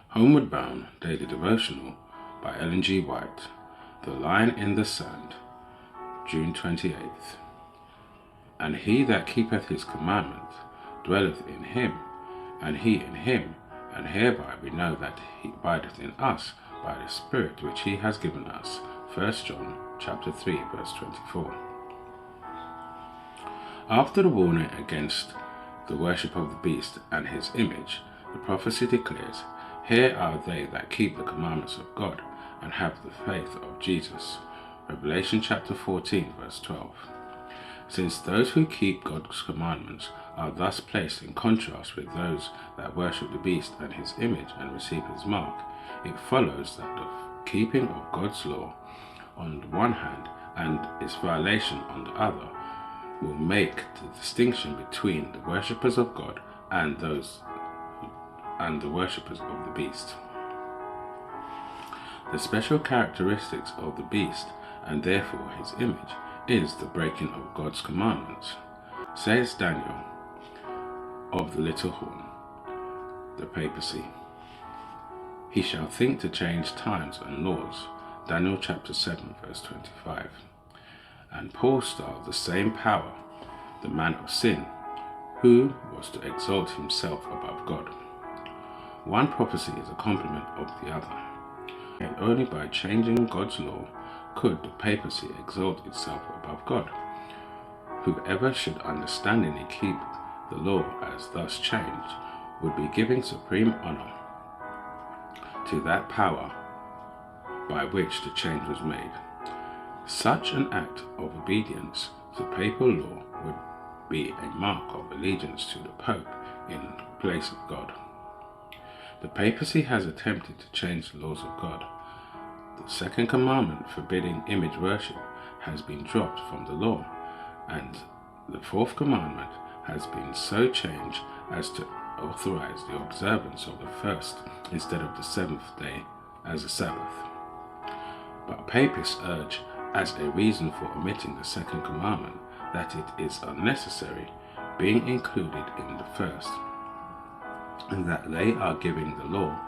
Homeward Bound Daily Devotional by Ellen G. White. The Line in the Sand, June 28th. And he that keepeth his commandment dwelleth in him, and he in him, and hereby we know that he abideth in us by the Spirit which he has given us. 1 John chapter 3, verse 24. After the warning against the worship of the beast and his image, the prophecy declares, "Here are they that keep the commandments of God and have the faith of Jesus." Revelation chapter 14, verse 12. Since those who keep God's commandments are thus placed in contrast with those that worship the beast and his image and receive his mark, it follows that the keeping of God's law on the one hand and its violation on the other will make the distinction between the worshippers of God and the worshippers of the beast. The special characteristics of the beast, and therefore his image, is the breaking of God's commandments. Says Daniel of the little horn, the papacy. He shall think to change times and laws. Daniel chapter 7, verse 25. And Paul styled the same power the man of sin, who was to exalt himself above God. One prophecy is a complement of the other, and only by changing God's law could the papacy exalt itself above God. Whoever should understandingly keep the law as thus changed would be giving supreme honor to that power by which the change was made. Such an act of obedience to papal law would be a mark of allegiance to the Pope in place of God. The papacy has attempted to change the laws of God. The second commandment forbidding image worship has been dropped from the law, and the fourth commandment has been so changed as to authorize the observance of the first instead of the seventh day as a Sabbath. But papists urge as a reason for omitting the second commandment that it is unnecessary being included in the first, and that they are giving the law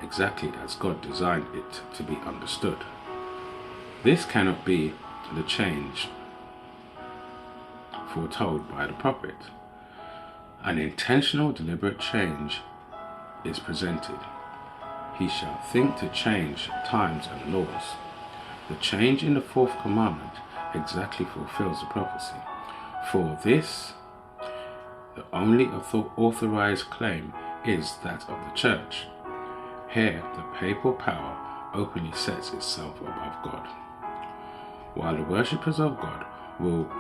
exactly as God designed it to be understood. This cannot be the change foretold by the prophet. An intentional, deliberate change is presented. He shall think to change times and laws. The change in the fourth commandment exactly fulfills the prophecy. For this, the only authorized claim is that of the Church. Here, the papal power openly sets itself above God, while the worshippers of God will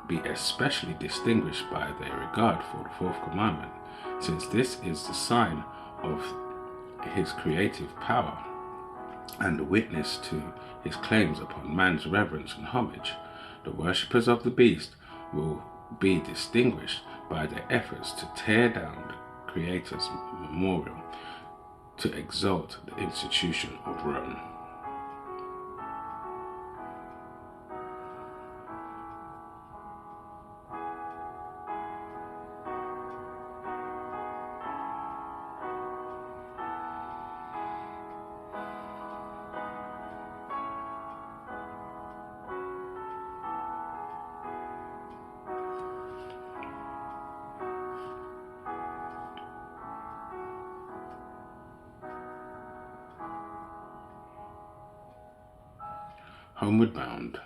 be especially distinguished by their regard for the fourth commandment, since this is the sign of his creative power and a witness to his claims upon man's reverence and homage. The worshippers of the beast will be distinguished by their efforts to tear down the Creator's memorial, to exalt the institution of Rome. Homeward Bound